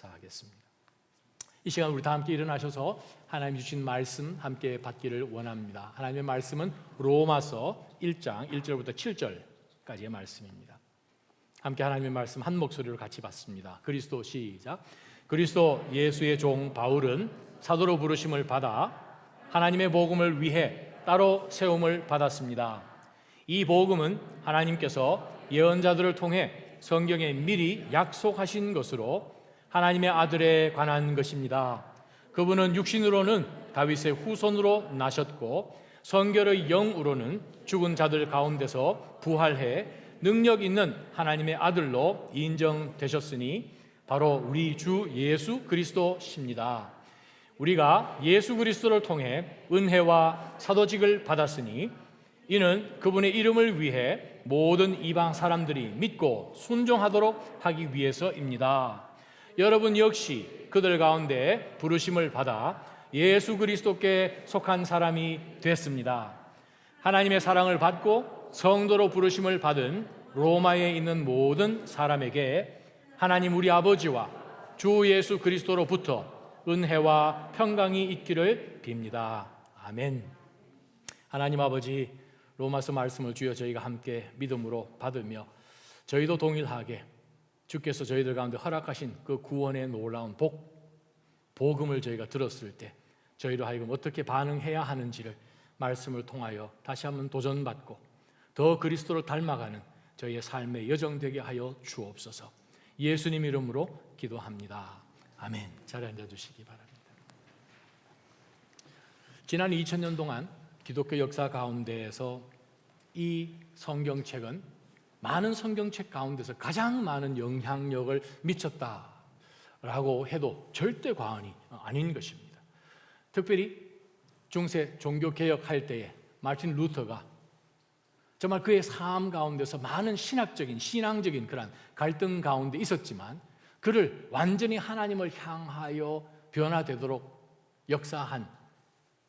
감사하겠습니다. 이 시간 우리 다 함께 일어나셔서 하나님 주신 말씀 함께 받기를 원합니다. 하나님의 말씀은 로마서 1장 1절부터 7절까지의 말씀입니다. 함께 하나님의 말씀 한 목소리로 같이 받습니다. 그리스도 시작. 그리스도 예수의 종 바울은 사도로 부르심을 받아 하나님의 복음을 위해 따로 세움을 받았습니다. 이 복음은 하나님께서 예언자들을 통해 성경에 미리 약속하신 것으로 하나님의 아들에 관한 것입니다. 그분은 육신으로는 다윗의 후손으로 나셨고 성결의 영으로는 죽은 자들 가운데서 부활해 능력 있는 하나님의 아들로 인정되셨으니 바로 우리 주 예수 그리스도십니다. 우리가 예수 그리스도를 통해 은혜와 사도직을 받았으니 이는 그분의 이름을 위해 모든 이방 사람들이 믿고 순종하도록 하기 위해서입니다. 여러분 역시 그들 가운데 부르심을 받아 예수 그리스도께 속한 사람이 됐습니다. 하나님의 사랑을 받고 성도로 부르심을 받은 로마에 있는 모든 사람에게 하나님 우리 아버지와 주 예수 그리스도로부터 은혜와 평강이 있기를 빕니다. 아멘. 하나님 아버지, 로마서 말씀을 주여 저희가 함께 믿음으로 받으며 저희도 동일하게 주께서 저희들 가운데 허락하신 그 구원의 놀라운 복음을 저희가 들었을 때 저희로 하여금 어떻게 반응해야 하는지를 말씀을 통하여 다시 한번 도전받고 더 그리스도를 닮아가는 저희의 삶의 여정 되게 하여 주옵소서. 예수님 이름으로 기도합니다. 아멘. 자리에 앉아주시기 바랍니다. 지난 2000년 동안 기독교 역사 가운데에서 이 성경책은 많은 성경책 가운데서 가장 많은 영향력을 미쳤다라고 해도 절대 과언이 아닌 것입니다. 특별히 중세 종교개혁할 때에 마틴 루터가 정말 그의 삶 가운데서 많은 신앙적인 그런 갈등 가운데 있었지만 그를 완전히 하나님을 향하여 변화되도록 역사한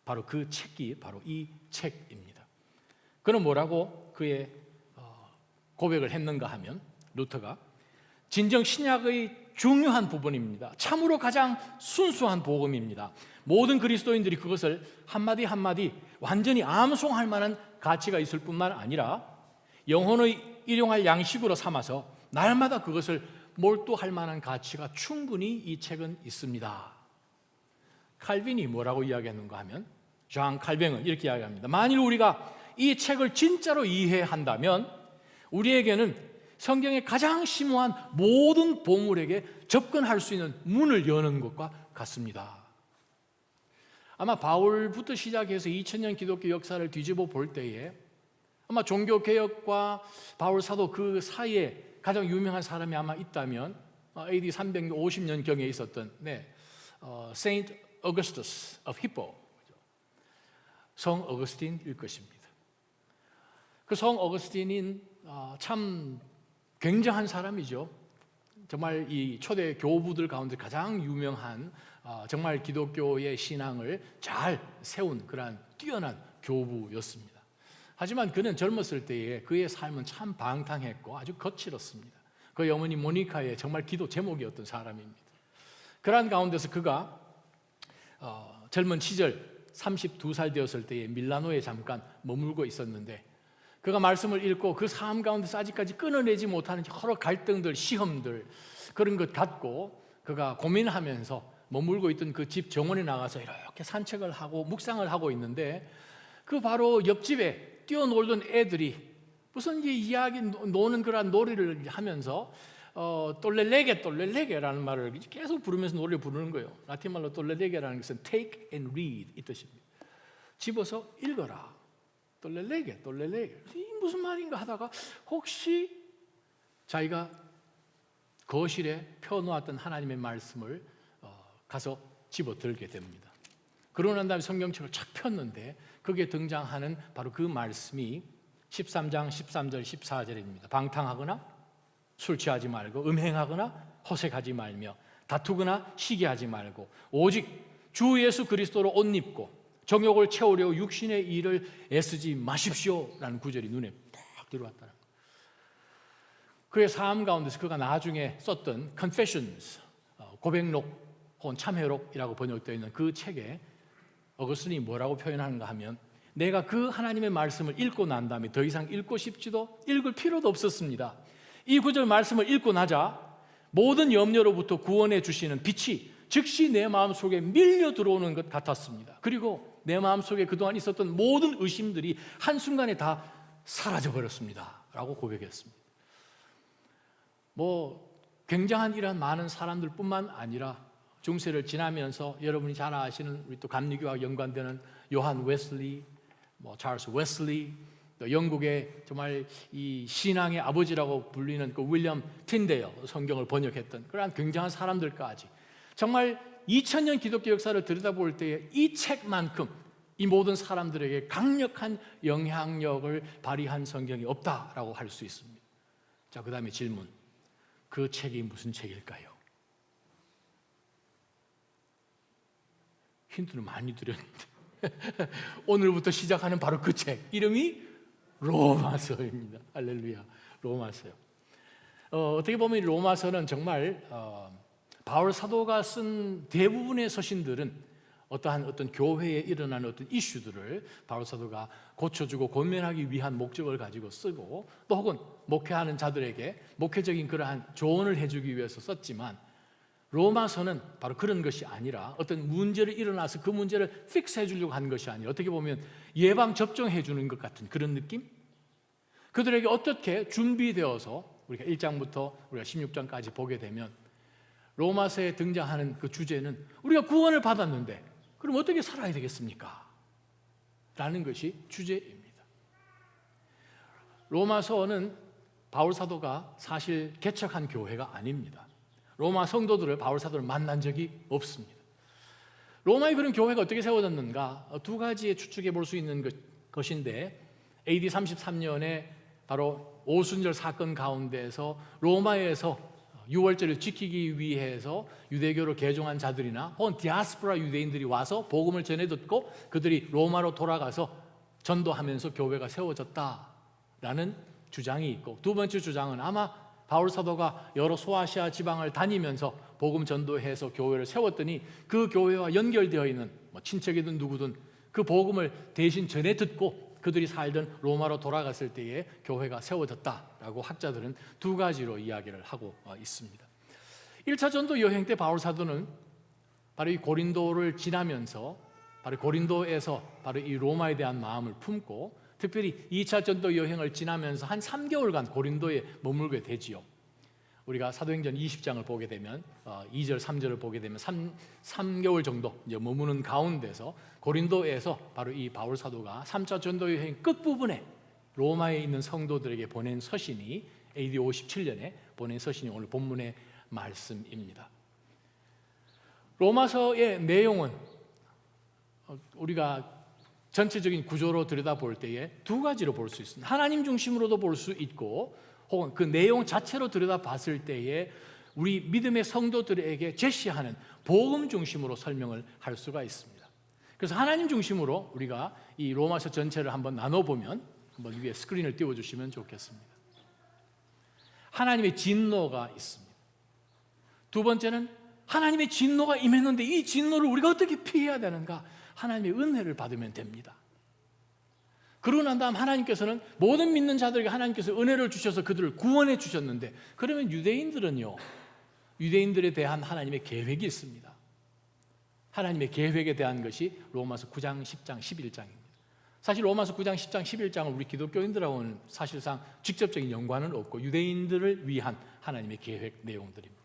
바로 그 책이 바로 이 책입니다. 그는 뭐라고 그의 고백을 했는가 하면 루터가 진정 신약의 중요한 부분입니다. 참으로 가장 순수한 복음입니다. 모든 그리스도인들이 그것을 한마디 한마디 완전히 암송할 만한 가치가 있을 뿐만 아니라 영혼의 일용할 양식으로 삼아서 날마다 그것을 몰두할 만한 가치가 충분히 이 책은 있습니다. 칼빈이 뭐라고 이야기했는가 하면 장 칼뱅은 이렇게 이야기합니다. 만일 우리가 이 책을 진짜로 이해한다면 우리에게는 성경의 가장 심오한 모든 보물에게 접근할 수 있는 문을 여는 것과 같습니다. 아마 바울부터 시작해서 2000년 기독교 역사를 뒤집어 볼 때에 아마 종교개혁과 바울 사도 그 사이에 가장 유명한 사람이 아마 있다면 AD 350년경에 있었던 Saint Augustus of Hippo, 성 어거스틴일 것입니다. 그 성 어거스틴인 참 굉장한 사람이죠. 정말 이 초대 교부들 가운데 가장 유명한 정말 기독교의 신앙을 잘 세운 그러한 뛰어난 교부였습니다. 하지만 그는 젊었을 때에 그의 삶은 참 방탕했고 아주 거칠었습니다. 그의 어머니 모니카의 정말 기도 제목이었던 사람입니다. 그러한 가운데서 그가 젊은 시절 32살 되었을 때에 밀라노에 잠깐 머물고 있었는데 그가 말씀을 읽고 그 삶 가운데서 아직까지 끊어내지 못하는 여러 갈등들, 시험들 그런 것 갖고 그가 고민하면서 머물고 있던 그 집 정원에 나가서 이렇게 산책을 하고 묵상을 하고 있는데 그 바로 옆집에 뛰어놀던 애들이 무슨 이야기 노는 그런 놀이를 하면서 똘레레게라는 말을 계속 부르면서 노래를 부르는 거예요. 라틴 말로 똘레레게라는 것은 take and read 이 뜻입니다. 집어서 읽어라. 똘레레게 이 무슨 말인가 하다가 혹시 자기가 거실에 펴놓았던 하나님의 말씀을 가서 집어들게 됩니다. 그러고 난 다음에 성경책을 착 폈는데 거기에 등장하는 바로 그 말씀이 13장 13절 14절입니다. 방탕하거나 술 취하지 말고 음행하거나 호색하지 말며 다투거나 시기하지 말고 오직 주 예수 그리스도로 옷 입고 정욕을 채우려 육신의 일을 애쓰지 마십시오 라는 구절이 눈에 딱 들어왔다는 거예요. 그의 삶 가운데서 그가 나중에 썼던 Confessions, 고백록 혹은 참회록이라고 번역되어 있는 그 책에 어거스틴이 뭐라고 표현하는가 하면, 내가 그 하나님의 말씀을 읽고 난 다음에 더 이상 읽고 싶지도 읽을 필요도 없었습니다. 이 구절 말씀을 읽고 나자 모든 염려로부터 구원해 주시는 빛이 즉시 내 마음속에 밀려 들어오는 것 같았습니다. 그리고 내 마음속에 그동안 있었던 모든 의심들이 한순간에 다 사라져 버렸습니다 라고 고백했습니다. 굉장한 이런 많은 사람들 뿐만 아니라 중세를 지나면서 여러분이 잘 아시는 우리 또 감리교와 연관되는 요한 웨슬리, 찰스 웨슬리, 또 영국의 정말 이 신앙의 아버지라고 불리는 그 윌리엄 틴데일, 성경을 번역했던 그러한 굉장한 사람들까지 정말 2000년 기독교 역사를 들여다볼 때에 이 책만큼 이 모든 사람들에게 강력한 영향력을 발휘한 성경이 없다라고 할 수 있습니다. 자, 그 다음에 질문. 그 책이 무슨 책일까요? 힌트를 많이 드렸는데 오늘부터 시작하는 바로 그 책, 이름이 로마서입니다. 할렐루야, 로마서요. 어떻게 보면 로마서는 정말 바울 사도가 쓴 대부분의 서신들은 어떤 교회에 일어나는 어떤 이슈들을 바울 사도가 고쳐주고 권면하기 위한 목적을 가지고 쓰고, 또 혹은 목회하는 자들에게 목회적인 그러한 조언을 해주기 위해서 썼지만, 로마서는 바로 그런 것이 아니라 어떤 문제를 일어나서 그 문제를 픽스해 주려고 한 것이 아니라 어떻게 보면 예방 접종해 주는 것 같은 그런 느낌? 그들에게 어떻게 준비되어서 우리가 1장부터 우리가 16장까지 보게 되면 로마서에 등장하는 그 주제는 우리가 구원을 받았는데 그럼 어떻게 살아야 되겠습니까? 라는 것이 주제입니다. 로마서는 바울 사도가 사실 개척한 교회가 아닙니다. 로마 성도들을 바울 사도를 만난 적이 없습니다. 로마의 그런 교회가 어떻게 세워졌는가? 두 가지에 추측해 볼 수 있는 것인데, AD 33년에 바로 오순절 사건 가운데에서 로마에서 유월절을 지키기 위해서 유대교를 개종한 자들이나 혹은 디아스포라 유대인들이 와서 복음을 전해 듣고 그들이 로마로 돌아가서 전도하면서 교회가 세워졌다라는 주장이 있고, 두 번째 주장은 아마 바울 사도가 여러 소아시아 지방을 다니면서 복음 전도해서 교회를 세웠더니 그 교회와 연결되어 있는 친척이든 누구든 그 복음을 대신 전해 듣고 그들이 살던 로마로 돌아갔을 때에 교회가 세워졌다라고 학자들은 두 가지로 이야기를 하고 있습니다. 1차 전도 여행 때 바울 사도는 바로 이 고린도를 지나면서 바로 고린도에서 바로 이 로마에 대한 마음을 품고, 특별히 2차 전도 여행을 지나면서 한 3개월간 고린도에 머물게 되지요. 우리가 사도행전 20장을 보게 되면 2절, 3절을 보게 되면 3개월 정도 이제 머무는 가운데서 고린도에서 바로 이 바울 사도가 3차 전도 여행 끝부분에 로마에 있는 성도들에게 보낸 서신이 AD 57년에 보낸 서신이 오늘 본문의 말씀입니다. 로마서의 내용은 우리가 전체적인 구조로 들여다볼 때에 두 가지로 볼 수 있습니다. 하나님 중심으로도 볼 수 있고, 혹은 그 내용 자체로 들여다봤을 때에 우리 믿음의 성도들에게 제시하는 복음 중심으로 설명을 할 수가 있습니다. 그래서 하나님 중심으로 우리가 이 로마서 전체를 한번 나눠보면, 한번 위에 스크린을 띄워주시면 좋겠습니다. 하나님의 진노가 있습니다. 두 번째는 하나님의 진노가 임했는데 이 진노를 우리가 어떻게 피해야 되는가? 하나님의 은혜를 받으면 됩니다. 그러고 난 다음 하나님께서는 모든 믿는 자들에게 하나님께서 은혜를 주셔서 그들을 구원해 주셨는데, 그러면 유대인들은요, 유대인들에 대한 하나님의 계획이 있습니다. 하나님의 계획에 대한 것이 로마서 9장, 10장, 11장입니다. 사실 로마서 9장, 10장, 11장은 우리 기독교인들하고는 사실상 직접적인 연관은 없고 유대인들을 위한 하나님의 계획 내용들입니다.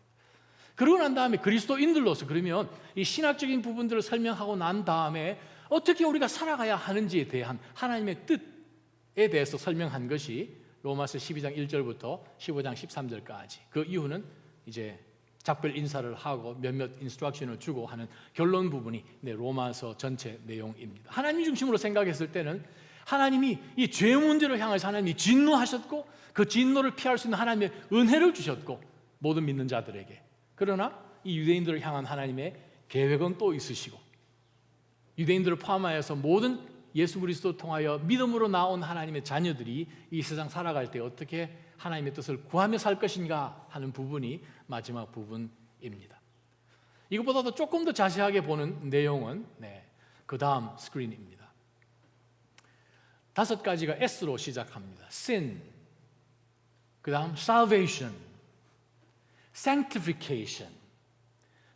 그러고 난 다음에 그리스도인들로서 그러면 이 신학적인 부분들을 설명하고 난 다음에 어떻게 우리가 살아가야 하는지에 대한 하나님의 뜻에 대해서 설명한 것이 로마서 12장 1절부터 15장 13절까지. 그 이후는 이제 작별 인사를 하고 몇몇 인스트럭션을 주고 하는 결론 부분이 로마서 전체 내용입니다. 하나님 중심으로 생각했을 때는 하나님이 이 죄 문제를 향해서 하나님이 진노하셨고, 그 진노를 피할 수 있는 하나님의 은혜를 주셨고 모든 믿는 자들에게. 그러나 이 유대인들을 향한 하나님의 계획은 또 있으시고, 유대인들을 포함하여서 모든 예수 그리스도 통하여 믿음으로 나온 하나님의 자녀들이 이 세상 살아갈 때 어떻게 하나님의 뜻을 구하며 살 것인가 하는 부분이 마지막 부분입니다. 이것보다도 조금 더 자세하게 보는 내용은 그 다음 스크린입니다. 5가지가 S로 시작합니다. Sin, 그 다음 Salvation, Sanctification,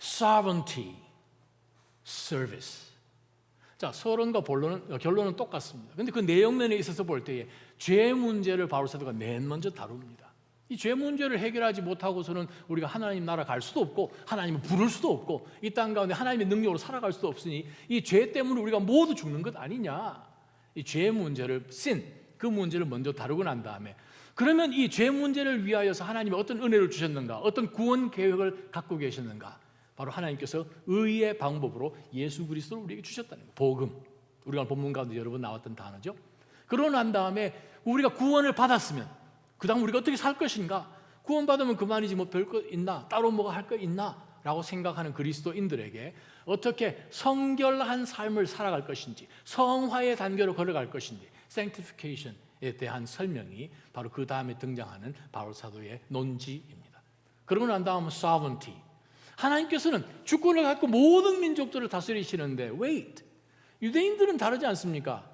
Sovereignty, Service. 자, 서론과 결론은 똑같습니다. 그런데 그 내용면에 있어서 볼 때에 죄 문제를 바울 사도가 맨 먼저 다룹니다. 이 죄 문제를 해결하지 못하고서는 우리가 하나님 나라 갈 수도 없고 하나님을 부를 수도 없고 이 땅 가운데 하나님의 능력으로 살아갈 수도 없으니 이 죄 때문에 우리가 모두 죽는 것 아니냐. 이 죄 문제를 그 문제를 먼저 다루고 난 다음에 그러면 이 죄 문제를 위하여서 하나님이 어떤 은혜를 주셨는가, 어떤 구원 계획을 갖고 계셨는가. 바로 하나님께서 의의 방법으로 예수 그리스도를 우리에게 주셨다는 거예요. 복음. 우리가 본문 가운데 여러 번 나왔던 단어죠. 그러고 난 다음에 우리가 구원을 받았으면 그 다음 우리가 어떻게 살 것인가? 구원받으면 그만이지 뭐 별 거 있나? 따로 뭐가 할 거 있나? 라고 생각하는 그리스도인들에게 어떻게 성결한 삶을 살아갈 것인지, 성화의 단계로 걸어갈 것인지, sanctification에 대한 설명이 바로 그 다음에 등장하는 바울 사도의 논지입니다. 그러고 난 다음은 sovereignty. 하나님께서는 주권을 갖고 모든 민족들을 다스리시는데 wait, 유대인들은 다르지 않습니까?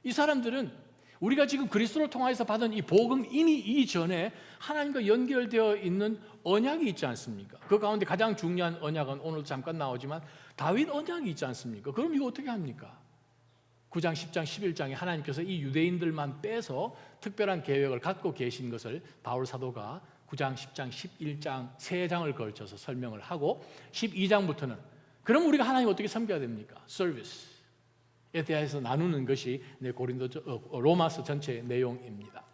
이 사람들은 우리가 지금 그리스도를 통하여서 받은 이 복음 이미 이전에 하나님과 연결되어 있는 언약이 있지 않습니까? 그 가운데 가장 중요한 언약은 오늘 잠깐 나오지만 다윗 언약이 있지 않습니까? 그럼 이거 어떻게 합니까? 9장, 10장, 11장에 하나님께서 이 유대인들만 빼서 특별한 계획을 갖고 계신 것을 바울 사도가 9장, 10장, 11장 3장을 걸쳐서 설명을 하고 12장부터는 그럼 우리가 하나님 어떻게 섬겨야 됩니까? 서비스에 대해서 나누는 것이 로마서 전체의 내용입니다.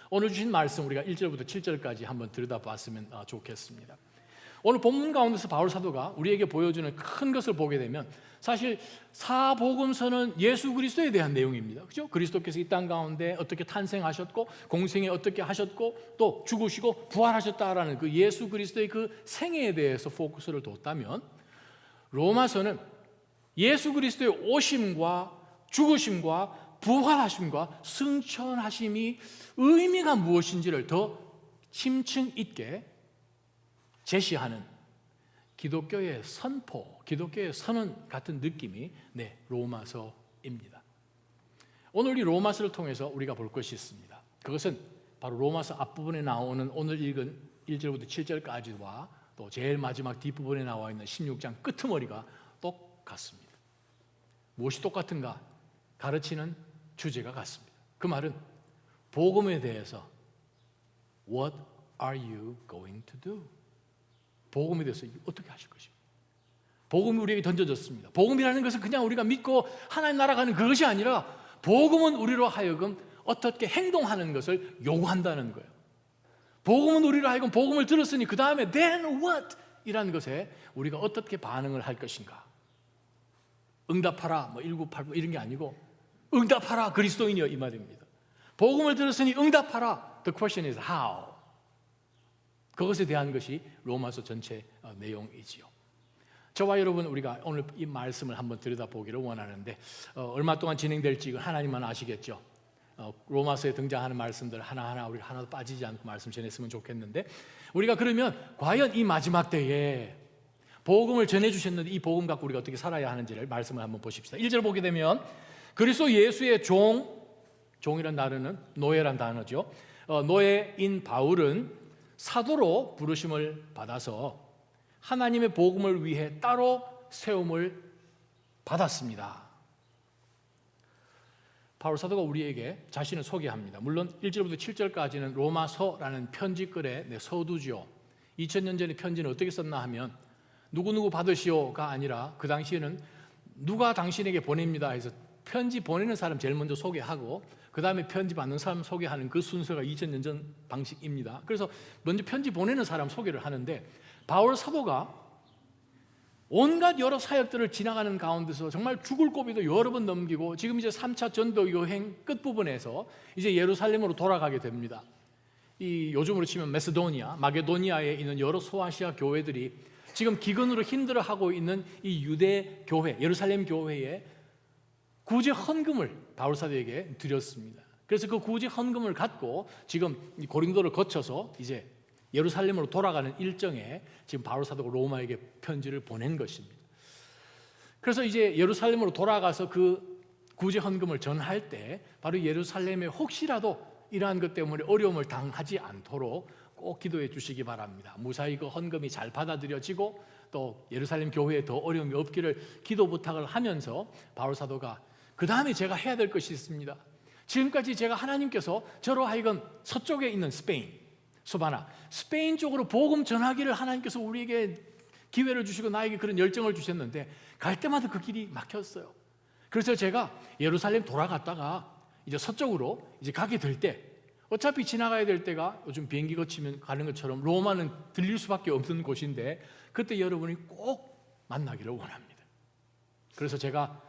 오늘 주신 말씀 우리가 1절부터 7절까지 한번 들여다봤으면 좋겠습니다. 오늘 본문 가운데서 바울 사도가 우리에게 보여주는 큰 것을 보게 되면 사실 사복음서는 예수 그리스도에 대한 내용입니다. 그렇죠? 그리스도께서 이 땅 가운데 어떻게 탄생하셨고 공생에 어떻게 하셨고 또 죽으시고 부활하셨다라는 그 예수 그리스도의 그 생애에 대해서 포커스를 뒀다면 로마서는 예수 그리스도의 오심과 죽으심과 부활하심과 승천하심이 의미가 무엇인지를 더 심층 있게 제시하는 기독교의 선포, 기독교의 선언 같은 느낌이 로마서입니다. 오늘 이 로마서를 통해서 우리가 볼 것이 있습니다. 그것은 바로 로마서 앞부분에 나오는 오늘 읽은 1절부터 7절까지와 또 제일 마지막 뒷부분에 나와 있는 16장 끄트머리가 똑같습니다. 무엇이 똑같은가? 가르치는 주제가 같습니다. 그 말은 복음에 대해서 What are you going to do? 복음에 대해서 어떻게 하실 것입니까? 복음이 우리에게 던져졌습니다. 복음이라는 것은 그냥 우리가 믿고 하나님 나라 가는 그것이 아니라 복음은 우리로 하여금 어떻게 행동하는 것을 요구한다는 거예요. 복음은 우리로 하여금 복음을 들었으니 그 다음에 then what? 이라는 것에 우리가 어떻게 반응을 할 것인가? 응답하라 1989 이런 게 아니고 응답하라 그리스도인이여 이 말입니다. 복음을 들었으니 응답하라. The question is how? 그것에 대한 것이 로마서 전체 내용이지요. 저와 여러분 우리가 오늘 이 말씀을 한번 들여다보기를 원하는데 얼마 동안 진행될지 하나님만 아시겠죠. 로마서에 등장하는 말씀들 하나하나 우리가 하나도 빠지지 않고 말씀 전했으면 좋겠는데 우리가 그러면 과연 이 마지막 때에 복음을 전해주셨는데 이 복음 갖고 우리가 어떻게 살아야 하는지를 말씀을 한번 보십시다. 1절 보게 되면 그리스도 예수의 종이란 단어는 노예란 단어죠. 노예인 바울은 사도로 부르심을 받아서 하나님의 복음을 위해 따로 세움을 받았습니다. 바울 사도가 우리에게 자신을 소개합니다. 물론 1절부터 7절까지는 로마서라는 편지글의 서두죠. 2000년 전에 편지는 어떻게 썼나 하면 누구누구 받으시오가 아니라 그 당시에는 누가 당신에게 보냅니다 해서 편지 보내는 사람 제일 먼저 소개하고 그 다음에 편지 받는 사람 소개하는 그 순서가 2000년 전 방식입니다. 그래서 먼저 편지 보내는 사람 소개를 하는데 바울 사도가 온갖 여러 사역들을 지나가는 가운데서 정말 죽을 고비도 여러 번 넘기고 지금 이제 3차 전도 여행 끝부분에서 이제 예루살렘으로 돌아가게 됩니다. 이 요즘으로 치면 마게도니아에 있는 여러 소아시아 교회들이 지금 기근으로 힘들어하고 있는 이 유대 교회, 예루살렘 교회에 구제 헌금을 바울 사도에게 드렸습니다. 그래서 그 구제 헌금을 갖고 지금 고린도를 거쳐서 이제 예루살렘으로 돌아가는 일정에 지금 바울 사도가 로마에게 편지를 보낸 것입니다. 그래서 이제 예루살렘으로 돌아가서 그 구제 헌금을 전할 때 바로 예루살렘에 혹시라도 이러한 것 때문에 어려움을 당하지 않도록 꼭 기도해 주시기 바랍니다. 무사히 그 헌금이 잘 받아들여지고 또 예루살렘 교회에 더 어려움이 없기를 기도 부탁을 하면서 바울 사도가 그 다음에 제가 해야 될 것이 있습니다. 지금까지 제가 하나님께서 저로 하여금 서쪽에 있는 스페인 소바나 스페인 쪽으로 복음 전하기를 하나님께서 우리에게 기회를 주시고 나에게 그런 열정을 주셨는데 갈 때마다 그 길이 막혔어요. 그래서 제가 예루살렘 돌아갔다가 이제 서쪽으로 이제 가게 될 때 어차피 지나가야 될 때가 요즘 비행기 거치면 가는 것처럼 로마는 들릴 수밖에 없는 곳인데 그때 여러분이 꼭 만나기를 원합니다. 그래서 제가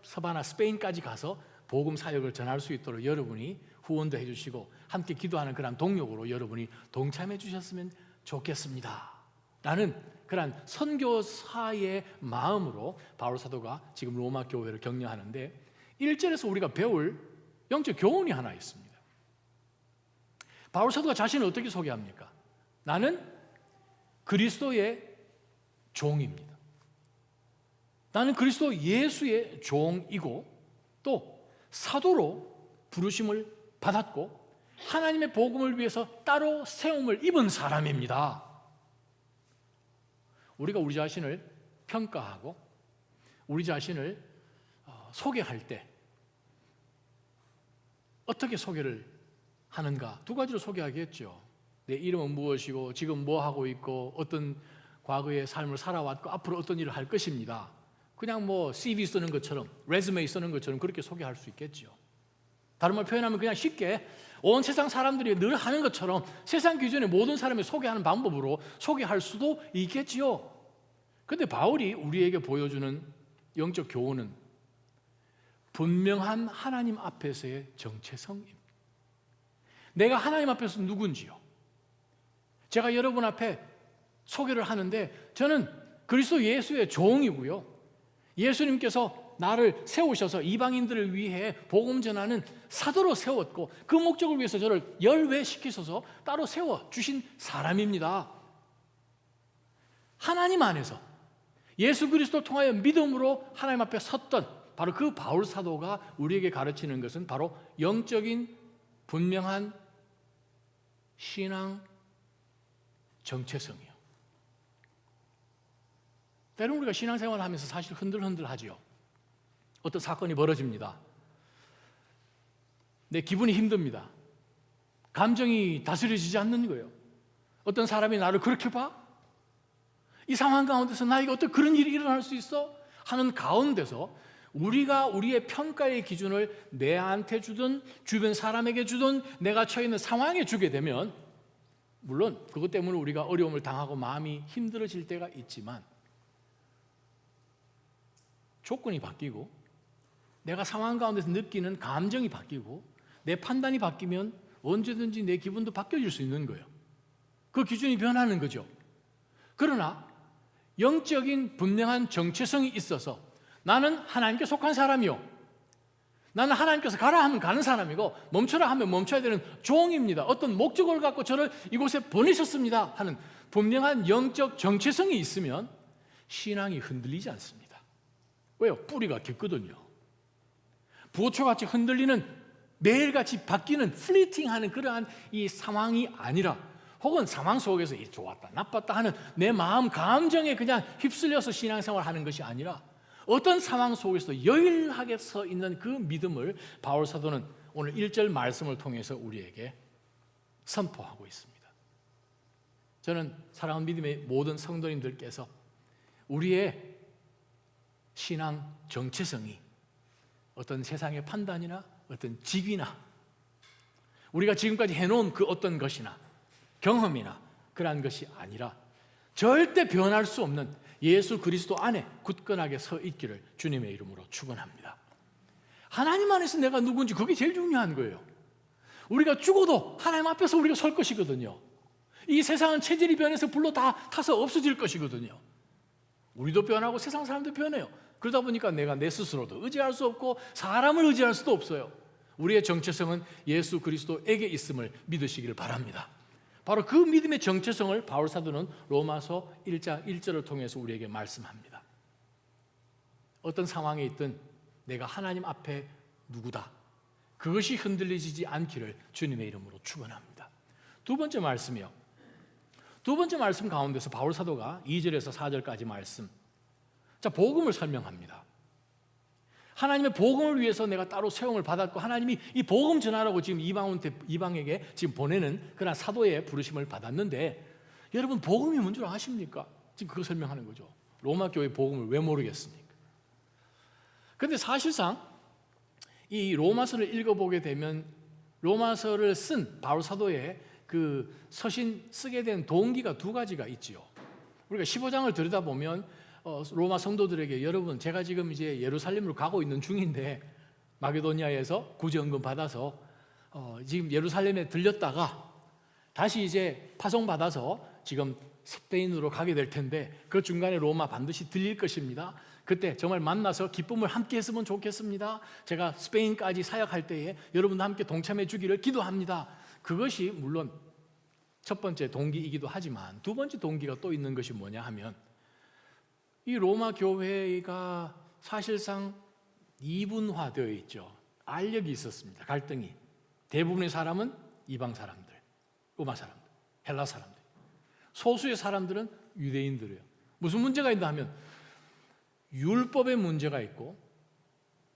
서바나 스페인까지 가서 복음 사역을 전할 수 있도록 여러분이 후원도 해주시고 함께 기도하는 그런 동력으로 여러분이 동참해 주셨으면 좋겠습니다 라는 그런 선교사의 마음으로 바울 사도가 지금 로마 교회를 격려하는데 1절에서 우리가 배울 영적 교훈이 하나 있습니다. 바울 사도가 자신을 어떻게 소개합니까? 나는 그리스도의 종입니다. 나는 그리스도 예수의 종이고 또 사도로 부르심을 받았고 하나님의 복음을 위해서 따로 세움을 입은 사람입니다. 우리가 우리 자신을 평가하고 우리 자신을 소개할 때 어떻게 소개를 하는가? 두 가지로 소개하겠죠. 내 이름은 무엇이고 지금 뭐 하고 있고 어떤 과거의 삶을 살아왔고 앞으로 어떤 일을 할 것입니다. 그냥 뭐 CV 쓰는 것처럼 레즈메 쓰는 것처럼 그렇게 소개할 수 있겠죠. 다른 말 표현하면 그냥 쉽게 온 세상 사람들이 늘 하는 것처럼 세상 기준의 모든 사람을 소개하는 방법으로 소개할 수도 있겠지요. 그런데 바울이 우리에게 보여주는 영적 교훈은 분명한 하나님 앞에서의 정체성입니다. 내가 하나님 앞에서 누군지요. 제가 여러분 앞에 소개를 하는데 저는 그리스도 예수의 종이고요. 예수님께서 나를 세우셔서 이방인들을 위해 복음 전하는 사도로 세웠고 그 목적을 위해서 저를 열외시키셔서 따로 세워주신 사람입니다. 하나님 안에서 예수 그리스도를 통하여 믿음으로 하나님 앞에 섰던 바로 그 바울 사도가 우리에게 가르치는 것은 바로 영적인 분명한 신앙 정체성이요. 때로는 우리가 신앙생활을 하면서 사실 흔들흔들하지요. 어떤 사건이 벌어집니다. 내 기분이 힘듭니다. 감정이 다스려지지 않는 거예요. 어떤 사람이 나를 그렇게 봐? 이 상황 가운데서 나에게 어떤 그런 일이 일어날 수 있어? 하는 가운데서 우리가 우리의 평가의 기준을 내한테 주든 주변 사람에게 주든 내가 처해 있는 상황에 주게 되면 물론 그것 때문에 우리가 어려움을 당하고 마음이 힘들어질 때가 있지만 조건이 바뀌고 내가 상황 가운데서 느끼는 감정이 바뀌고 내 판단이 바뀌면 언제든지 내 기분도 바뀌어질 수 있는 거예요. 그 기준이 변하는 거죠. 그러나 영적인 분명한 정체성이 있어서 나는 하나님께 속한 사람이요, 나는 하나님께서 가라 하면 가는 사람이고 멈춰라 하면 멈춰야 되는 종입니다. 어떤 목적을 갖고 저를 이곳에 보내셨습니다 하는 분명한 영적 정체성이 있으면 신앙이 흔들리지 않습니다. 왜요? 뿌리가 깊거든요. 부초같이 흔들리는 매일같이 바뀌는 플리팅하는 그러한 이 상황이 아니라 혹은 상황 속에서 좋았다 나빴다 하는 내 마음 감정에 그냥 휩쓸려서 신앙생활하는 것이 아니라 어떤 상황 속에서 여일하게 서 있는 그 믿음을 바울 사도는 오늘 1절 말씀을 통해서 우리에게 선포하고 있습니다. 저는 사랑하는 믿음의 모든 성도님들께서 우리의 신앙 정체성이 어떤 세상의 판단이나 어떤 직위나 우리가 지금까지 해놓은 그 어떤 것이나 경험이나 그러한 것이 아니라 절대 변할 수 없는 예수 그리스도 안에 굳건하게 서 있기를 주님의 이름으로 축원합니다. 하나님 안에서 내가 누군지 그게 제일 중요한 거예요. 우리가 죽어도 하나님 앞에서 우리가 설 것이거든요. 이 세상은 체질이 변해서 불로 다 타서 없어질 것이거든요. 우리도 변하고 세상 사람도 변해요. 그러다 보니까 내가 내 스스로도 의지할 수 없고 사람을 의지할 수도 없어요. 우리의 정체성은 예수 그리스도에게 있음을 믿으시기를 바랍니다. 바로 그 믿음의 정체성을 바울 사도는 로마서 1장 1절을 통해서 우리에게 말씀합니다. 어떤 상황에 있든 내가 하나님 앞에 누구다, 그것이 흔들리지 않기를 주님의 이름으로 축원합니다. 두 번째 말씀이요. 두 번째 말씀 가운데서 바울 사도가 2절에서 4절까지 말씀, 자, 복음을 설명합니다. 하나님의 복음을 위해서 내가 따로 세움을 받았고, 하나님이 이 복음 전하라고 지금 이방에게 지금 보내는 그런 사도의 부르심을 받았는데, 여러분 복음이 뭔 줄 아십니까? 지금 그거 설명하는 거죠. 로마 교회 복음을 왜 모르겠습니까? 그런데 사실상 이 로마서를 읽어보게 되면 로마서를 쓴 바울 사도의 그 서신 쓰게 된 동기가 두 가지가 있지요. 우리가 15장을 들여다보면 로마 성도들에게, 여러분 제가 지금 이제 예루살렘으로 가고 있는 중인데 마게도니아에서 구제헌금 받아서 지금 예루살렘에 들렸다가 다시 이제 파송받아서 지금 스페인으로 가게 될 텐데 그 중간에 로마 반드시 들릴 것입니다. 그때 정말 만나서 기쁨을 함께 했으면 좋겠습니다. 제가 스페인까지 사역할 때에 여러분도 함께 동참해 주기를 기도합니다. 그것이 물론 첫 번째 동기이기도 하지만 두 번째 동기가 또 있는 것이 뭐냐 하면, 이 로마 교회가 사실상 이분화되어 있죠. 알력이 있었습니다. 갈등이. 대부분의 사람은 이방 사람들, 로마 사람들, 헬라 사람들. 소수의 사람들은 유대인들이에요. 무슨 문제가 있나 하면 율법의 문제가 있고,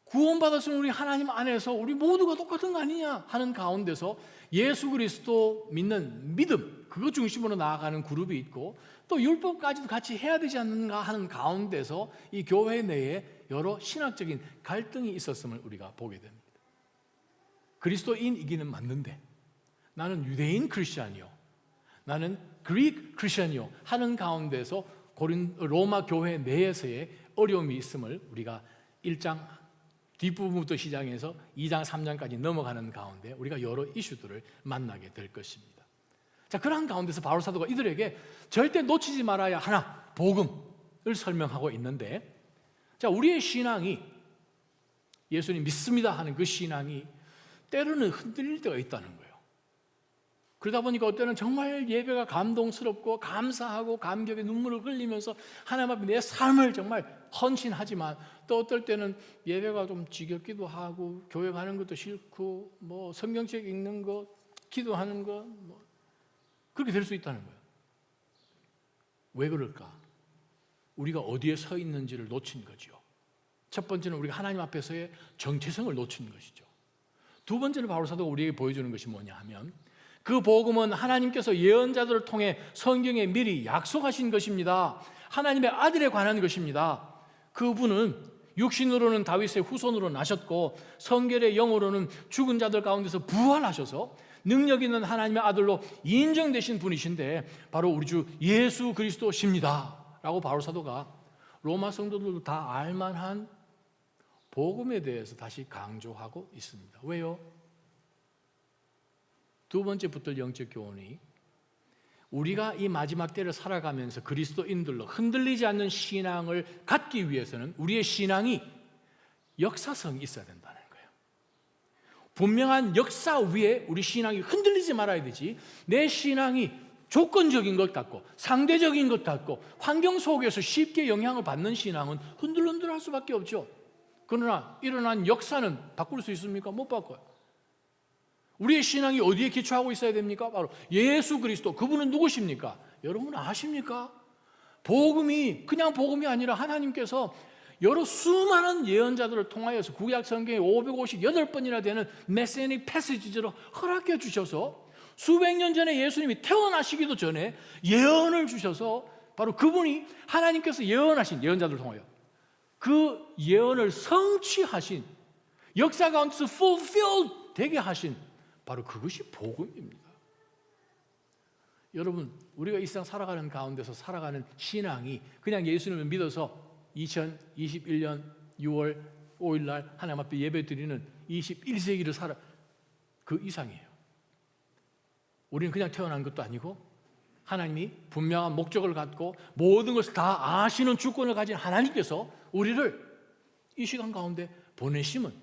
구원받았으면 우리 하나님 안에서 우리 모두가 똑같은 거 아니냐 하는 가운데서 예수 그리스도 믿는 믿음, 그거 중심으로 나아가는 그룹이 있고, 또 율법까지도 같이 해야 되지 않는가 하는 가운데서 이 교회 내에 여러 신학적인 갈등이 있었음을 우리가 보게 됩니다. 그리스도인이기는 맞는데 나는 유대인 크리스찬이요, 나는 그릭 크리스찬이요 하는 가운데서 로마 교회 내에서의 어려움이 있음을 우리가 1장 뒷부분부터 시작해서 2장 3장까지 넘어가는 가운데 우리가 여러 이슈들을 만나게 될 것입니다. 자, 그러한 가운데서 바울 사도가 이들에게 절대 놓치지 말아야 하나, 복음을 설명하고 있는데, 자, 우리의 신앙이, 예수님 믿습니다 하는 그 신앙이 때로는 흔들릴 때가 있다는 거예요. 그러다 보니까 어때는 정말 예배가 감동스럽고 감사하고 감격의 눈물을 흘리면서 하나님 앞에 내 삶을 정말 헌신하지만, 또 어떨 때는 예배가 좀 지겹기도 하고 교회 가는 것도 싫고 뭐 성경책 읽는 거, 기도하는 거 뭐 그렇게 될 수 있다는 거예요. 왜 그럴까? 우리가 어디에 서 있는지를 놓친 거죠. 첫 번째는 우리가 하나님 앞에서의 정체성을 놓친 것이죠. 두 번째는 바울 사도가 우리에게 보여주는 것이 뭐냐 하면, 그 복음은 하나님께서 예언자들을 통해 성경에 미리 약속하신 것입니다. 하나님의 아들에 관한 것입니다. 그분은 육신으로는 다윗의 후손으로 나셨고 성결의 영으로는 죽은 자들 가운데서 부활하셔서 능력 있는 하나님의 아들로 인정되신 분이신데 바로 우리 주 예수 그리스도십니다 라고 바울 사도가 로마 성도들도 다 알만한 복음에 대해서 다시 강조하고 있습니다. 왜요? 두 번째 붙들 영적 교훈이, 우리가 이 마지막 때를 살아가면서 그리스도인들로 흔들리지 않는 신앙을 갖기 위해서는 우리의 신앙이 역사성이 있어야 된다는 거예요. 분명한 역사 위에 우리 신앙이 흔들리지 말아야 되지, 내 신앙이 조건적인 것 같고 상대적인 것 같고 환경 속에서 쉽게 영향을 받는 신앙은 흔들흔들할 수밖에 없죠. 그러나 일어난 역사는 바꿀 수 있습니까? 못 바꿔요. 우리의 신앙이 어디에 기초하고 있어야 됩니까? 바로 예수 그리스도. 그분은 누구십니까? 여러분 아십니까? 복음이 그냥 복음이 아니라 하나님께서 여러 수많은 예언자들을 통하여서 구약 성경에 558번이나 되는 메시아닉 패시지로 허락해 주셔서 수백 년 전에 예수님이 태어나시기도 전에 예언을 주셔서 바로 그분이 하나님께서 예언하신, 예언자들을 통하여 그 예언을 성취하신, 역사 가운데서 fulfilled 되게 하신 바로 그것이 복음입니다. 여러분, 우리가 이 세상 살아가는 가운데서 살아가는 신앙이 그냥 예수님을 믿어서 2021년 6월 5일 날 하나님 앞에 예배 드리는 21세기를 살아, 그 이상이에요. 우리는 그냥 태어난 것도 아니고 하나님이 분명한 목적을 갖고 모든 것을 다 아시는 주권을 가진 하나님께서 우리를 이 시간 가운데 보내심은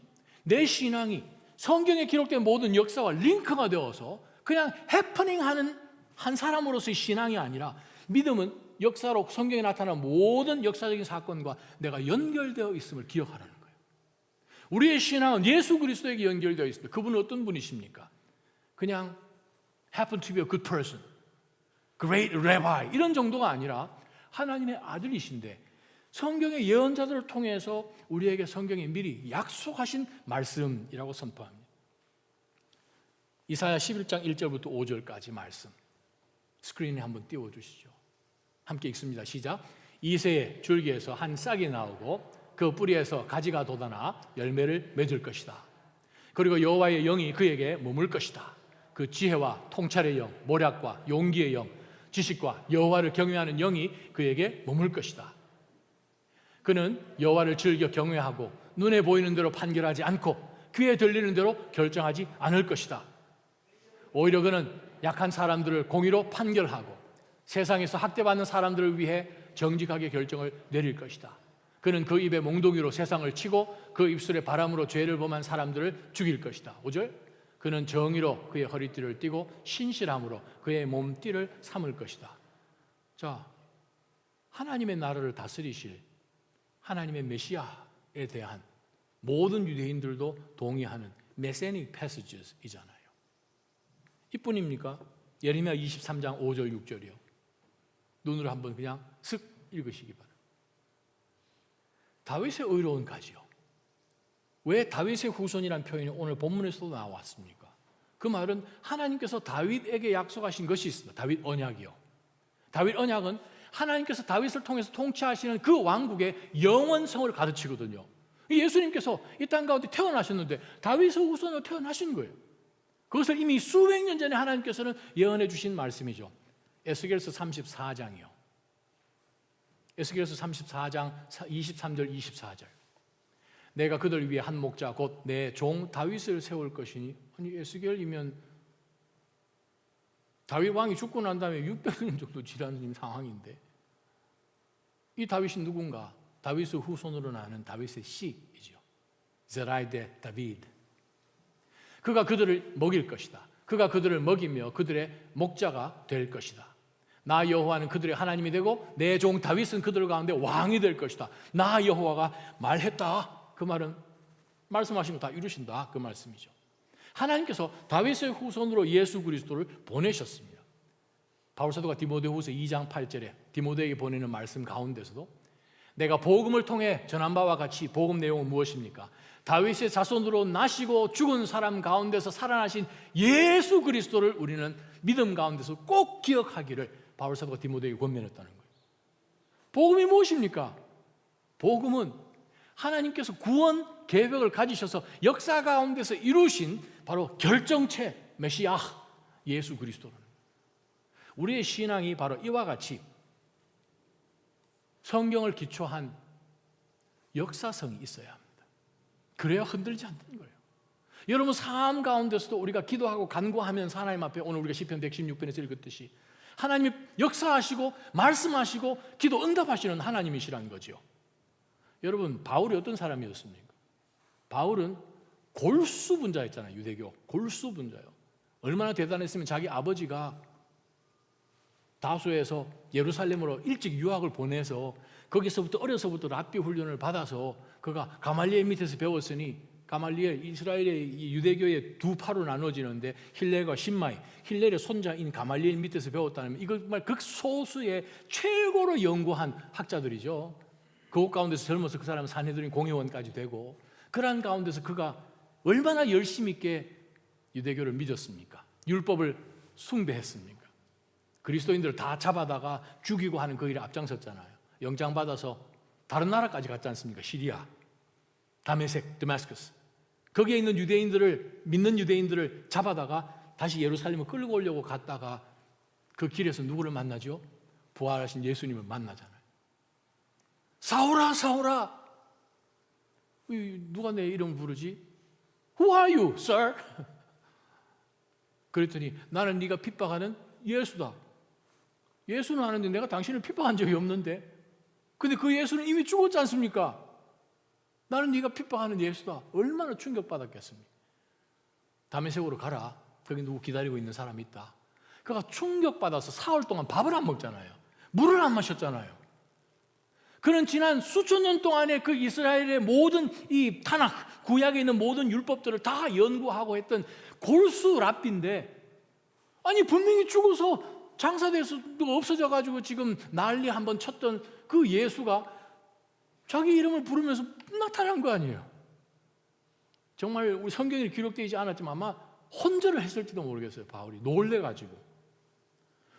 내 신앙이 성경에 기록된 모든 역사와 링크가 되어서 그냥 해퍼닝하는 한 사람으로서의 신앙이 아니라 믿음은 역사로 성경에 나타난 모든 역사적인 사건과 내가 연결되어 있음을 기억하라는 거예요. 우리의 신앙은 예수 그리스도에게 연결되어 있습니다. 그분은 어떤 분이십니까? 그냥 happen to be a good person, great rabbi 이런 정도가 아니라 하나님의 아들이신데 성경의 예언자들을 통해서 우리에게 성경에 미리 약속하신 말씀이라고 선포합니다. 이사야 11장 1절부터 5절까지 말씀 스크린에 한번 띄워주시죠. 함께 읽습니다. 시작. 이새의 줄기에서 한 싹이 나오고 그 뿌리에서 가지가 돋아나 열매를 맺을 것이다. 그리고 여호와의 영이 그에게 머물 것이다. 그 지혜와 통찰의 영, 모략과 용기의 영, 지식과 여호와를 경외하는 영이 그에게 머물 것이다. 그는 여호와를 즐겨 경외하고 눈에 보이는 대로 판결하지 않고 귀에 들리는 대로 결정하지 않을 것이다. 오히려 그는 약한 사람들을 공의로 판결하고 세상에서 학대받는 사람들을 위해 정직하게 결정을 내릴 것이다. 그는 그 입에 몽둥이로 세상을 치고 그 입술의 바람으로 죄를 범한 사람들을 죽일 것이다. 5절. 그는 정의로 그의 허리띠를 띠고 신실함으로 그의 몸띠를 삼을 것이다. 자, 하나님의 나라를 다스리실 하나님의 메시아에 대한 모든 유대인들도 동의하는 메시아닉 패시지이잖아요. 이뿐입니까? 예레미야 23장 5절 6절이요. 눈으로 한번 그냥 슥 읽으시기 바랍니다. 다윗의 의로운 가지요. 왜 다윗의 후손이라는 표현이 오늘 본문에서도 나왔습니까? 그 말은 하나님께서 다윗에게 약속하신 것이 있습니다. 다윗 언약이요. 다윗 언약은 하나님께서 다윗을 통해서 통치하시는 그 왕국의 영원성을 가르치거든요. 예수님께서 이 땅 가운데 태어나셨는데 다윗의 후손으로 태어나신 거예요. 그것을 이미 수백 년 전에 하나님께서는 예언해 주신 말씀이죠. 에스겔서 34장이요. 에스겔서 34장 23절 24절. 내가 그들 위해 한 목자 곧 내 종 다윗을 세울 것이니. 아니 에스겔이면 다윗 왕이 죽고 난 다음에 600년 정도 지난 상황인데 이 다윗이 누군가? 다윗의 후손으로 나는 다윗의 씨이죠. 제라이데 다비드. 그가 그들을 먹일 것이다. 그가 그들을 먹이며 그들의 목자가 될 것이다. 나 여호와는 그들의 하나님이 되고 내 종 다윗은 그들 가운데 왕이 될 것이다. 나 여호와가 말했다. 그 말은 말씀하신 거 다 이루신다. 그 말씀이죠. 하나님께서 다윗의 후손으로 예수 그리스도를 보내셨습니다. 바울 사도가 디모데후서 2장 8절에 디모데에게 보내는 말씀 가운데서도 내가 복음을 통해 전한 바와 같이 복음 내용은 무엇입니까? 다윗의 자손으로 나시고 죽은 사람 가운데서 살아나신 예수 그리스도를 우리는 믿음 가운데서 꼭 기억하기를 바울 사도가 디모데에게 권면했다는 거예요. 복음이 무엇입니까? 복음은 하나님께서 구원 계획을 가지셔서 역사 가운데서 이루신 바로 결정체 메시아 예수 그리스도라는 거예요. 우리의 신앙이 바로 이와 같이 성경을 기초한 역사성이 있어야 합니다. 그래야 흔들리지 않는 거예요. 여러분 삶 가운데서도 우리가 기도하고 간구하면서 하나님 앞에 오늘 우리가 시편 116편에서 읽었듯이 하나님이 역사하시고 말씀하시고 기도 응답하시는 하나님이시라는 거죠. 여러분 바울이 어떤 사람이었습니까? 바울은 골수분자였잖아요. 유대교 골수분자요. 얼마나 대단했으면 자기 아버지가 다소에서 예루살렘으로 일찍 유학을 보내서 거기서부터 어려서부터 랍비 훈련을 받아서 그가 가말리엘 밑에서 배웠으니 가말리엘 이스라엘의 유대교의 두 파로 나눠지는데 힐렐과 신마이 힐렐의 손자인 가말리엘 밑에서 배웠다면 이거 정말 극소수의 최고로 연구한 학자들이죠. 그곳 가운데서 젊어서 그 사람은 산헤드린 공회원까지 되고 그러한 가운데서 그가 얼마나 열심 있게 유대교를 믿었습니까? 율법을 숭배했습니까? 그리스도인들을 다 잡아다가 죽이고 하는 그 일에 앞장섰잖아요. 영장 받아서 다른 나라까지 갔지 않습니까? 시리아, 다메섹, 드마스커스. 거기에 있는 유대인들을 믿는 유대인들을 잡아다가 다시 예루살렘을 끌고 오려고 갔다가 그 길에서 누구를 만나죠? 부활하신 예수님을 만나잖아요. 사울아, 사울아. 누가 내 이름 부르지? Who are you, sir? 그랬더니 나는 네가 핍박하는 예수다. 예수는 아는데 내가 당신을 핍박한 적이 없는데. 근데 그 예수는 이미 죽었지 않습니까? 나는 네가 핍박하는 예수다. 얼마나 충격받았겠습니까? 다메섹으로 가라. 거기 누구 기다리고 있는 사람이 있다. 그가 충격받아서 사흘 동안 밥을 안 먹잖아요. 물을 안 마셨잖아요. 그는 지난 수천 년 동안의 그 이스라엘의 모든 이 타낙, 구약에 있는 모든 율법들을 다 연구하고 했던 골수 랍비인데, 아니 분명히 죽어서 장사돼서 없어져 가지고 지금 난리 한번 쳤던 그 예수가 자기 이름을 부르면서 나타난 거 아니에요. 정말 우리 성경에 기록되지 않았지만 아마 혼절을 했을지도 모르겠어요. 바울이 놀래가지고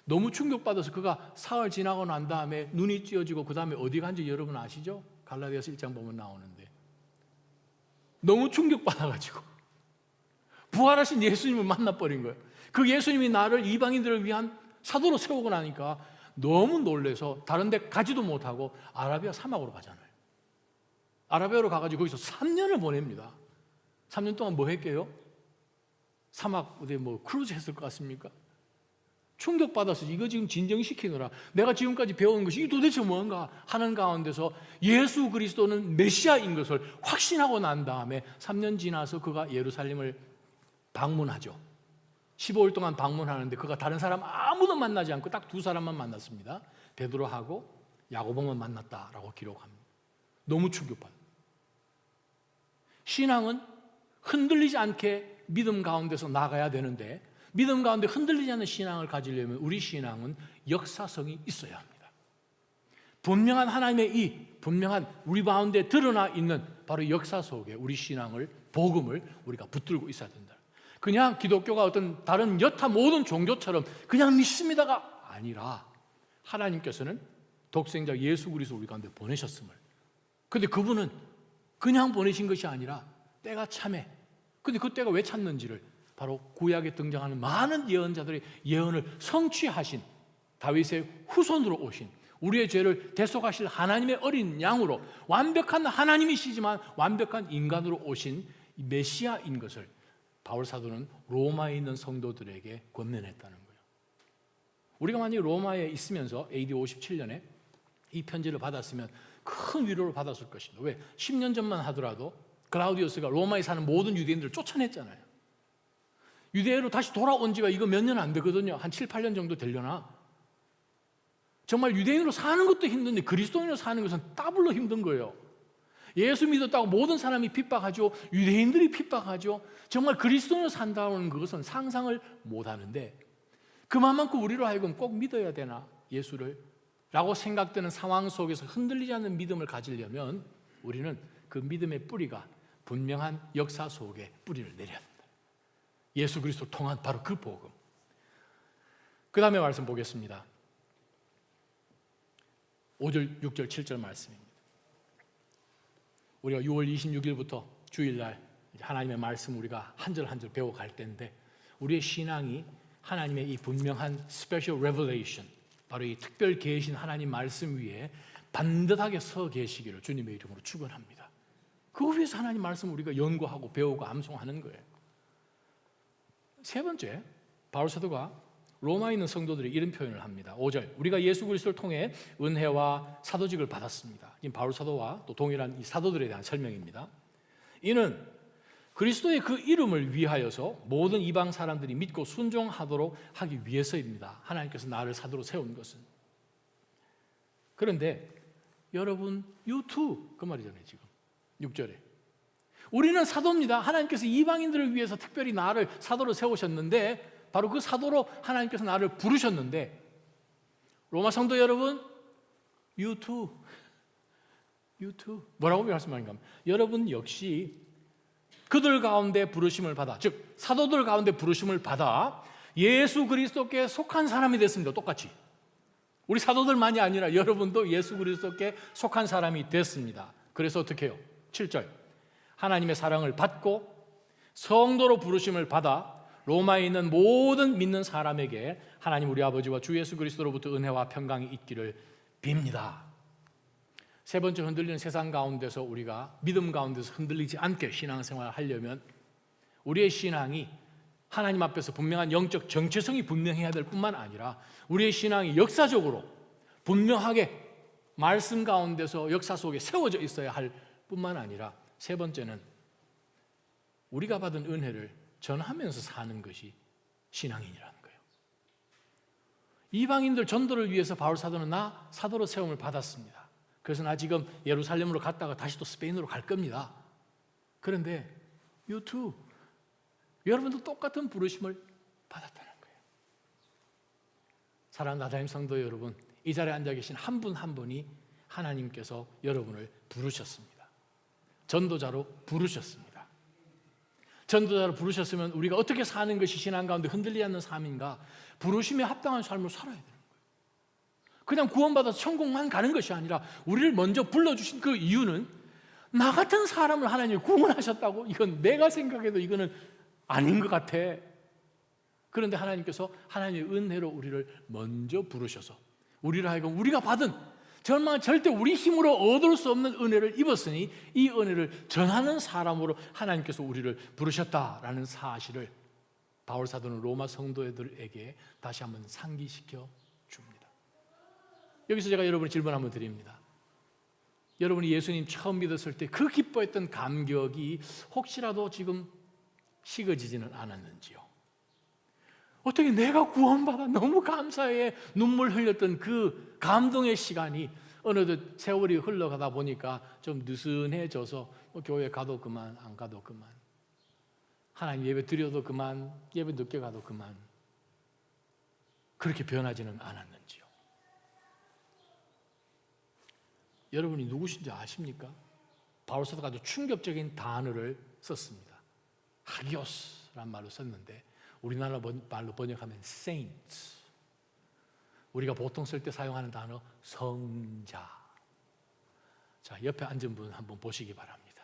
너무 충격받아서 그가 사흘 지나고 난 다음에 눈이 찌어지고 그 다음에 어디 간지 여러분 아시죠? 갈라디아서 1장 보면 나오는데 너무 충격받아가지고 부활하신 예수님을 만나버린 거예요. 그 예수님이 나를 이방인들을 위한 사도로 세우고 나니까 너무 놀래서 다른 데 가지도 못하고 아라비아 사막으로 가잖아요. 아라비아로 가가지고 거기서 3년을 보냅니다. 3년 동안 뭐 했게요? 사막 어디 뭐 크루즈 했을 것 같습니까? 충격받아서 이거 지금 진정시키느라 내가 지금까지 배운 것이 이게 도대체 뭔가 하는 가운데서 예수 그리스도는 메시아인 것을 확신하고 난 다음에 3년 지나서 그가 예루살렘을 방문하죠. 15일 동안 방문하는데 그가 다른 사람 아무도 만나지 않고 딱 두 사람만 만났습니다. 베드로하고 야고보만 만났다라고 기록합니다. 너무 충격받아요. 신앙은 흔들리지 않게 믿음 가운데서 나가야 되는데 믿음 가운데 흔들리지 않는 신앙을 가지려면 우리 신앙은 역사성이 있어야 합니다. 분명한 하나님의 분명한 우리 가운데 드러나 있는 바로 역사 속에 우리 신앙을, 복음을 우리가 붙들고 있어야 된다. 그냥 기독교가 어떤 다른 여타 모든 종교처럼 그냥 믿습니다가 아니라 하나님께서는 독생자 예수 그리스도 우리 가운데 보내셨음을, 근데 그분은 그냥 보내신 것이 아니라 때가 참해. 근데 그 때가 왜 찼는지를 바로 구약에 등장하는 많은 예언자들의 예언을 성취하신 다윗의 후손으로 오신 우리의 죄를 대속하실 하나님의 어린 양으로 완벽한 하나님이시지만 완벽한 인간으로 오신 메시아인 것을 바울 사도는 로마에 있는 성도들에게 권면했다는 거예요. 우리가 만약에 로마에 있으면서 AD 57년에 이 편지를 받았으면 큰 위로를 받았을 것입니다. 왜? 10년 전만 하더라도 클라우디우스가 로마에 사는 모든 유대인들을 쫓아냈잖아요. 유대로 다시 돌아온 지가 이거 몇 년 안 되거든요. 한 7, 8년 정도 되려나. 정말 유대인으로 사는 것도 힘든데 그리스도인으로 사는 것은 더블로 힘든 거예요. 예수 믿었다고 모든 사람이 핍박하죠. 유대인들이 핍박하죠. 정말 그리스도인으로 산다는 것은 상상을 못하는데 그만큼 우리로 하여금 꼭 믿어야 되나 예수를 라고 생각되는 상황 속에서 흔들리지 않는 믿음을 가지려면 우리는 그 믿음의 뿌리가 분명한 역사 속에 뿌리를 내려야 합니다. 예수 그리스도를 통한 바로 그 복음. 그 다음에 말씀 보겠습니다. 5절, 6절, 7절 말씀입니다. 우리가 6월 26일부터 주일날 하나님의 말씀 우리가 한 절 한 절 배워갈 때인데 우리의 신앙이 하나님의 이 분명한 스페셜 레벨레이션, 바로 이 특별 계신 하나님 말씀 위에 반듯하게 서 계시기를 주님의 이름으로 축원합니다. 그 위해서 하나님 말씀 우리가 연구하고 배우고 암송하는 거예요. 세 번째, 바울 사도가 로마에 있는 성도들이 이런 표현을 합니다. 5절, 우리가 예수 그리스도를 통해 은혜와 사도직을 받았습니다. 이 바울 사도와 또 동일한 이 사도들에 대한 설명입니다. 이는 그리스도의 그 이름을 위하여서 모든 이방 사람들이 믿고 순종하도록 하기 위해서입니다. 하나님께서 나를 사도로 세운 것은. 그런데 여러분, you too 그 말이잖아요. 지금 6절에 우리는 사도입니다. 하나님께서 이방인들을 위해서 특별히 나를 사도로 세우셨는데 바로 그 사도로 하나님께서 나를 부르셨는데 로마 성도 여러분, you too 뭐라고 말씀하는가 하면 여러분 역시 그들 가운데 부르심을 받아, 즉 사도들 가운데 부르심을 받아 예수 그리스도께 속한 사람이 됐습니다. 똑같이 우리 사도들만이 아니라 여러분도 예수 그리스도께 속한 사람이 됐습니다. 그래서 어떻게 해요? 7절, 하나님의 사랑을 받고 성도로 부르심을 받아 로마에 있는 모든 믿는 사람에게 하나님 우리 아버지와 주 예수 그리스도로부터 은혜와 평강이 있기를 빕니다. 세 번째, 흔들리는 세상 가운데서 우리가 믿음 가운데서 흔들리지 않게 신앙생활을 하려면 우리의 신앙이 하나님 앞에서 분명한 영적 정체성이 분명해야 될 뿐만 아니라 우리의 신앙이 역사적으로 분명하게 말씀 가운데서 역사 속에 세워져 있어야 할 뿐만 아니라 세 번째는 우리가 받은 은혜를 전하면서 사는 것이 신앙인이라는 거예요. 이방인들 전도를 위해서 바울 사도는 나 사도로 세움을 받았습니다. 그래서 나 지금 예루살렘으로 갔다가 다시 또 스페인으로 갈 겁니다. 그런데 you too, 여러분도 똑같은 부르심을 받았다는 거예요. 사랑하는 나다임 성도 여러분, 이 자리에 앉아 계신 한 분 한 분이 하나님께서 여러분을 부르셨습니다. 전도자로 부르셨습니다. 전도자로 부르셨으면 우리가 어떻게 사는 것이 신앙 가운데 흔들리지 않는 삶인가? 부르심에 합당한 삶을 살아야 되는 거예요. 그냥 구원받아서 천국만 가는 것이 아니라 우리를 먼저 불러주신 그 이유는 나 같은 사람을 하나님이 구원하셨다고? 이건 내가 생각해도 이거는 아닌 것 같아. 그런데 하나님께서 하나님의 은혜로 우리를 먼저 부르셔서 우리를 하여금 우리가 받은 정말 절대 우리 힘으로 얻을 수 없는 은혜를 입었으니 이 은혜를 전하는 사람으로 하나님께서 우리를 부르셨다라는 사실을 바울 사도는 로마 성도들에게 다시 한번 상기시켜 줍니다. 여기서 제가 여러분의 질문 한번 드립니다. 여러분이 예수님 처음 믿었을 때 그 기뻐했던 감격이 혹시라도 지금 식어지지는 않았는지요? 어떻게 내가 구원받아 너무 감사해 눈물 흘렸던 그 감동의 시간이 어느덧 세월이 흘러가다 보니까 좀 느슨해져서 교회 가도 그만, 안 가도 그만, 하나님 예배 드려도 그만, 예배 늦게 가도 그만, 그렇게 변하지는 않았는지요? 여러분이 누구신지 아십니까? 바울 사도가 아주 충격적인 단어를 썼습니다. 하기오스라는 말로 썼는데 우리나라 말로 번역하면 saints. 우리가 보통 쓸 때 사용하는 단어 성자. 자, 옆에 앉은 분 한번 보시기 바랍니다.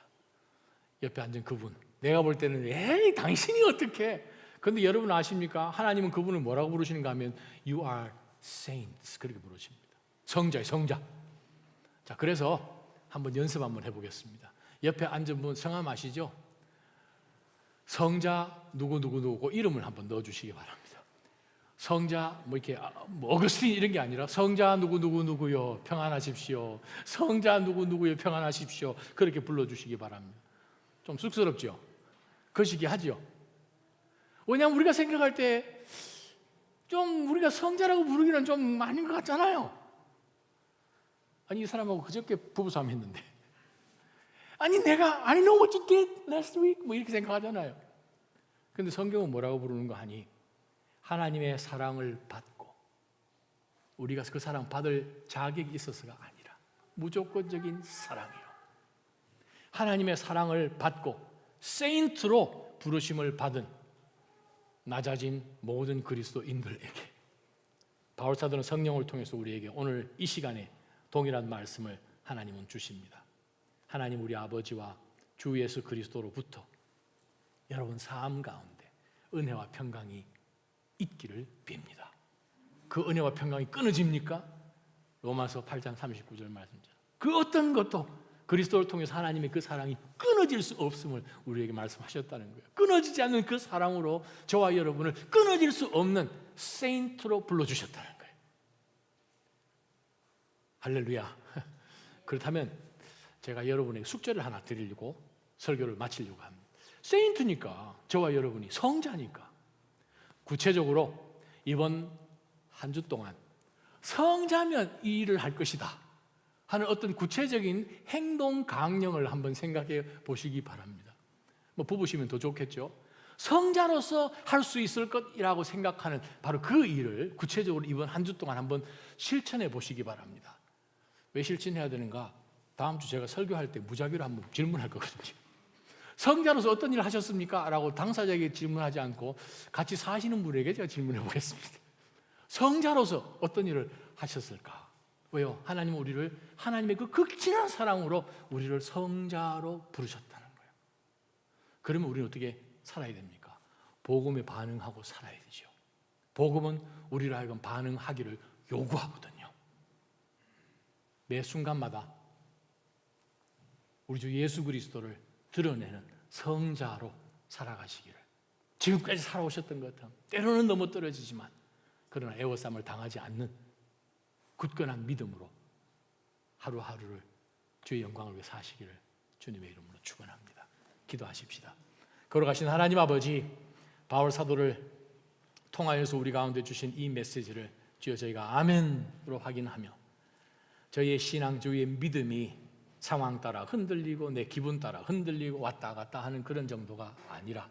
옆에 앉은 그분, 내가 볼 때는 에이 당신이 어떻게? 그런데 여러분 아십니까? 하나님은 그분을 뭐라고 부르시는가 하면 You are saints 그렇게 부르십니다. 성자예요, 성자. 자, 그래서 한번 연습 한번 해보겠습니다. 옆에 앉은 분 성함 아시죠? 성자 누구누구누구 이름을 한번 넣어주시기 바랍니다. 성자 뭐 이렇게 뭐 어거스틴 이런 게 아니라 성자 누구누구누구요 평안하십시오. 성자 누구누구요 평안하십시오. 그렇게 불러주시기 바랍니다. 좀 쑥스럽죠? 거시기 하죠? 왜냐하면 우리가 생각할 때 좀 우리가 성자라고 부르기는 좀 아닌 것 같잖아요. 아니 이 사람하고 그저께 부부싸움 했는데 아니 내가 I know what you did last week 뭐 이렇게 생각하잖아요. 근데 성경은 뭐라고 부르는 거 하니 하나님의 사랑을 받고 우리가 그 사랑 받을 자격이 있어서가 아니라 무조건적인 사랑이요. 하나님의 사랑을 받고 세인트로 부르심을 받은 낮아진 모든 그리스도인들에게 바울 사도는 성령을 통해서 우리에게 오늘 이 시간에 동일한 말씀을 하나님은 주십니다. 하나님 우리 아버지와 주 예수 그리스도로부터 여러분 삶 가운데 은혜와 평강이 있기를 빕니다. 그 은혜와 평강이 끊어집니까? 로마서 8장 39절 말씀처럼 그 어떤 것도 그리스도를 통해서 하나님의 그 사랑이 끊어질 수 없음을 우리에게 말씀하셨다는 거예요. 끊어지지 않는 그 사랑으로 저와 여러분을 끊어질 수 없는 세인트로 불러주셨다는 거예요. 할렐루야. 그렇다면 제가 여러분에게 숙제를 하나 드리려고 설교를 마치려고 합니다. 세인트니까 저와 여러분이 성자니까 구체적으로 이번 한 주 동안 성자면 이 일을 할 것이다 하는 어떤 구체적인 행동 강령을 한번 생각해 보시기 바랍니다. 뭐 부부시면 더 좋겠죠. 성자로서 할 수 있을 것이라고 생각하는 바로 그 일을 구체적으로 이번 한 주 동안 한번 실천해 보시기 바랍니다. 왜 실천해야 되는가? 다음 주 제가 설교할 때 무작위로 한번 질문할 거거든요. 성자로서 어떤 일을 하셨습니까? 라고 당사자에게 질문하지 않고 같이 사시는 분에게 제가 질문해 보겠습니다. 성자로서 어떤 일을 하셨을까? 왜요? 하나님은 우리를 하나님의 그 극진한 사랑으로 우리를 성자로 부르셨다는 거예요. 그러면 우리는 어떻게 살아야 됩니까? 복음에 반응하고 살아야 되죠. 복음은 우리를 하여금 반응하기를 요구하거든요. 매 순간마다 우리 주 예수 그리스도를 드러내는 성자로 살아가시기를 지금까지 살아오셨던 것처럼 때로는 너무 떨어지지만 그러나 애워싸움을 당하지 않는 굳건한 믿음으로 하루하루를 주의 영광을 위해 사시기를 주님의 이름으로 축원합니다. 기도하십시다. 걸어가신 하나님 아버지, 바울 사도를 통하여서 우리 가운데 주신 이 메시지를 주여 저희가 아멘으로 확인하며 저희의 신앙, 저희의 믿음이 상황 따라 흔들리고 내 기분 따라 흔들리고 왔다 갔다 하는 그런 정도가 아니라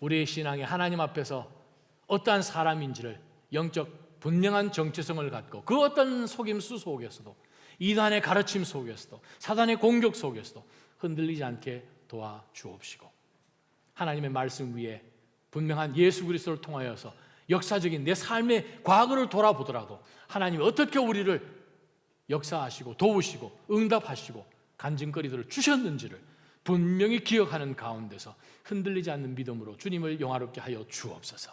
우리의 신앙이 하나님 앞에서 어떠한 사람인지를 영적 분명한 정체성을 갖고 그 어떤 속임수 속에서도 이단의 가르침 속에서도 사단의 공격 속에서도 흔들리지 않게 도와주옵시고 하나님의 말씀 위에 분명한 예수 그리스도를 통하여서 역사적인 내 삶의 과거를 돌아보더라도 하나님이 어떻게 우리를 역사하시고 도우시고 응답하시고 간증거리들을 주셨는지를 분명히 기억하는 가운데서 흔들리지 않는 믿음으로 주님을 영화롭게 하여 주옵소서.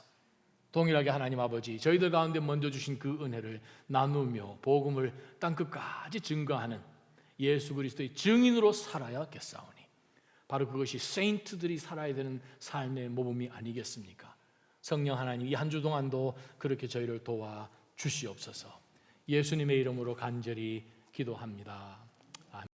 동일하게 하나님 아버지 저희들 가운데 먼저 주신 그 은혜를 나누며 복음을 땅끝까지 증거하는 예수 그리스도의 증인으로 살아야겠사오니 바로 그것이 세인트들이 살아야 되는 삶의 모범이 아니겠습니까? 성령 하나님 이 한 주 동안도 그렇게 저희를 도와 주시옵소서. 예수님의 이름으로 간절히 기도합니다.